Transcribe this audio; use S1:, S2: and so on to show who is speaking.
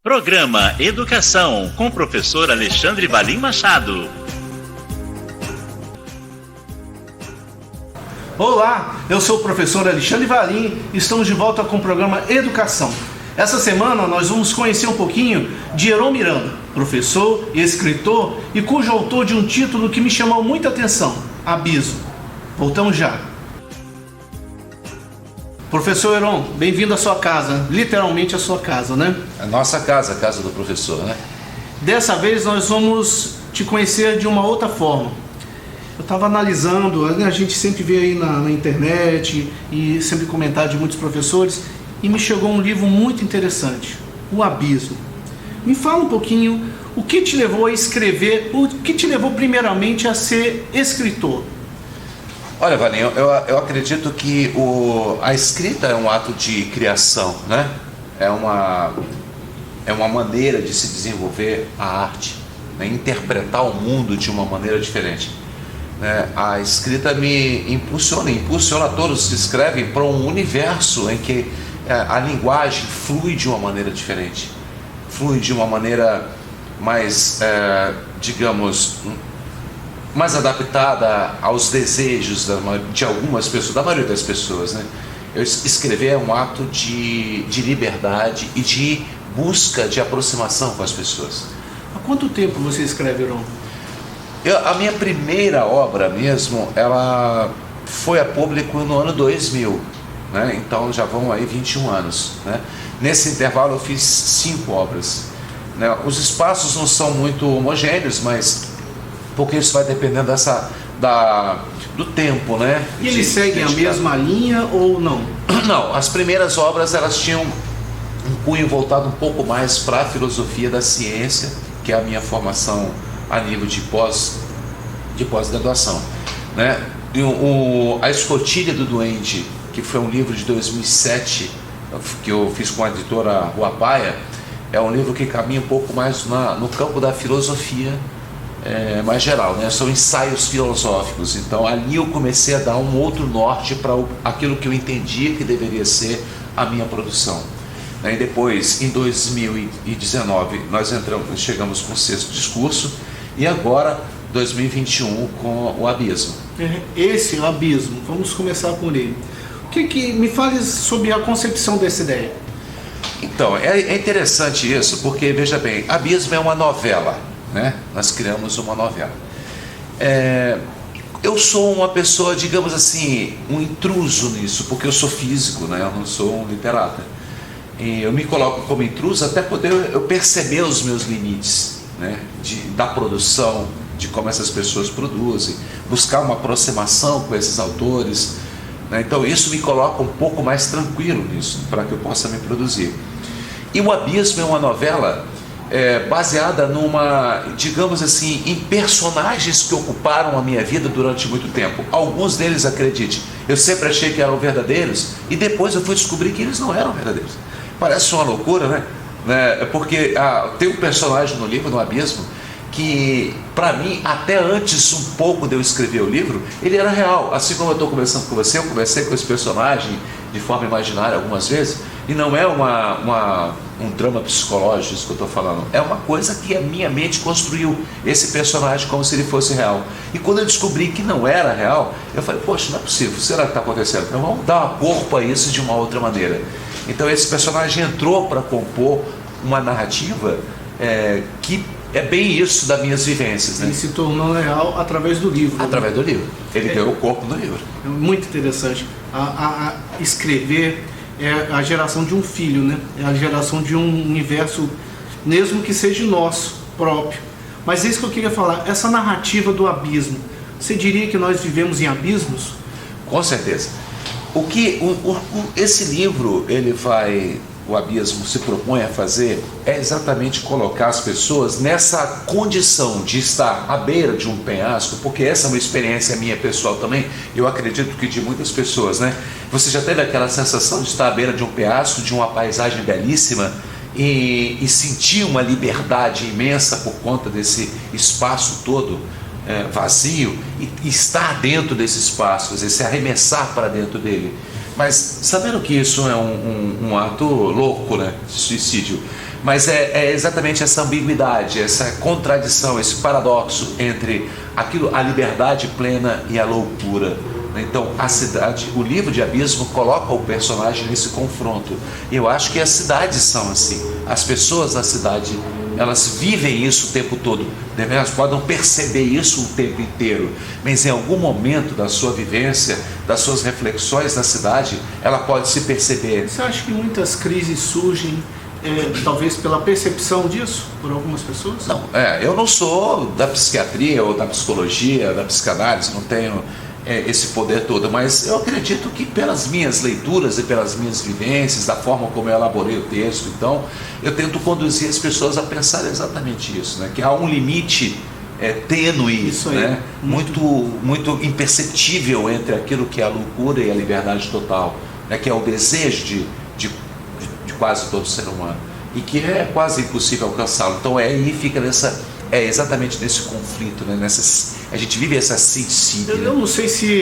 S1: Programa Educação, com o professor Alexandre Valim Machado.
S2: Olá, eu sou o professor Alexandre Valim e estamos de volta com o programa Educação. Essa semana nós vamos conhecer um pouquinho de Heron Miranda, professor e escritor e cujo autor de um título que me chamou muita atenção, Abismo. Voltamos já. Professor Heron, bem-vindo à sua casa, literalmente à sua casa, né?
S3: A nossa casa, a casa do professor, né?
S2: Dessa vez nós vamos te conhecer de uma outra forma. Eu estava analisando, a gente sempre vê aí na internet e sempre comentário de muitos professores, e me chegou um livro muito interessante, O Abismo. Me fala um pouquinho o que te levou a escrever, o que te levou primeiramente a ser escritor.
S3: Olha, Valinho, eu acredito que a escrita é um ato de criação, né? É uma maneira de se desenvolver a arte, né? Interpretar o mundo de uma maneira diferente. A escrita me impulsiona todos que escrevem para um universo em que a linguagem flui de uma maneira diferente, flui de uma maneira mais, digamos, mais adaptada aos desejos de algumas pessoas, da maioria das pessoas, né? Escrever é um ato de liberdade e de busca de aproximação com as pessoas.
S2: Há quanto tempo você escreve, Heron?
S3: A minha primeira obra mesmo, ela foi a público no ano 2000, né? Então já vão aí 21 anos, né? Nesse intervalo eu fiz 5 obras, né? Os espaços não são muito homogêneos, mas porque isso vai dependendo do tempo, né?
S2: E eles seguem a mesma linha ou não?
S3: Não, as primeiras obras elas tinham um cunho voltado um pouco mais para a filosofia da ciência, que é a minha formação a nível de pós-graduação, né? E a Escotilha do Duende, que foi um livro de 2007, que eu fiz com a editora Rua Paia, é um livro que caminha um pouco mais no campo da filosofia mais geral, né? São ensaios filosóficos. Então ali eu comecei a dar um outro norte para aquilo que eu entendia que deveria ser a minha produção. E depois, em 2019, nós chegamos com o 6º discurso, e agora 2021 com o Abismo.
S2: Esse o Abismo, vamos começar por ele. Me fale sobre a concepção dessa ideia.
S3: Então, é interessante isso, porque veja bem, Abismo é uma novela, né? Nós criamos uma novela. Eu sou uma pessoa, digamos assim, um intruso nisso, porque eu sou físico, né? Eu não sou um literata. E eu me coloco como intruso até poder eu perceber os meus limites, né? Da produção, de como essas pessoas produzem, buscar uma aproximação com esses autores, né? Então isso me coloca um pouco mais tranquilo nisso, para que eu possa me produzir. E o Abismo é uma novela baseada digamos assim, em personagens que ocuparam a minha vida durante muito tempo. Alguns deles, acredite, eu sempre achei que eram verdadeiros, e depois eu fui descobrir que eles não eram verdadeiros. Parece uma loucura, né? Porque tem um personagem no livro, no Abismo, que para mim, até antes um pouco de eu escrever o livro, ele era real. Assim como eu estou conversando com você, eu conversei com esse personagem de forma imaginária algumas vezes, e não é um drama psicológico isso que eu estou falando, é uma coisa que a minha mente construiu esse personagem como se ele fosse real. E quando eu descobri que não era real, eu falei, poxa, não é possível, será que está acontecendo? Então vamos dar corpo a isso de uma outra maneira. Então esse personagem entrou para compor uma narrativa que é bem isso das minhas vivências, né?
S2: Ele se tornou real através do livro.
S3: Através do livro. Ele deu o corpo no livro.
S2: É muito interessante. Escrever é a geração de um filho, né? É a geração de um universo, mesmo que seja nosso próprio. Mas é isso que eu queria falar. Essa narrativa do abismo, você diria que nós vivemos em abismos?
S3: Com certeza. Esse livro, o Abismo se propõe a fazer é exatamente colocar as pessoas nessa condição de estar à beira de um penhasco, porque essa é uma experiência minha pessoal também, eu acredito que de muitas pessoas, né? Você já teve aquela sensação de estar à beira de um penhasco, de uma paisagem belíssima e sentir uma liberdade imensa por conta desse espaço todo vazio e estar dentro desse espaço, se arremessar para dentro dele. Mas sabendo que isso é um ato louco, né? Suicídio. Mas é exatamente essa ambiguidade, essa contradição, esse paradoxo entre a liberdade plena e a loucura. Então, a cidade, o livro de Abismo coloca o personagem nesse confronto. Eu acho que as cidades são assim. As pessoas da cidade, elas vivem isso o tempo todo. Elas podem perceber isso o tempo inteiro. Mas em algum momento da sua vivência, das suas reflexões na cidade, ela pode se perceber.
S2: Você acha que muitas crises surgem talvez pela percepção disso por algumas pessoas?
S3: Não, eu não sou da psiquiatria ou da psicologia, da psicanálise, não tenho esse poder todo, mas eu acredito que pelas minhas leituras e pelas minhas vivências, da forma como eu elaborei o texto, então eu tento conduzir as pessoas a pensar exatamente isso, né? Que há um limite tênue,
S2: Isso aí,
S3: né? muito imperceptível entre aquilo que é a loucura e a liberdade total, né? Que é o desejo de quase todo ser humano e que é quase impossível alcançá-lo. Então aí fica exatamente nesse conflito, né? A gente vive essa síntese.
S2: Eu não sei se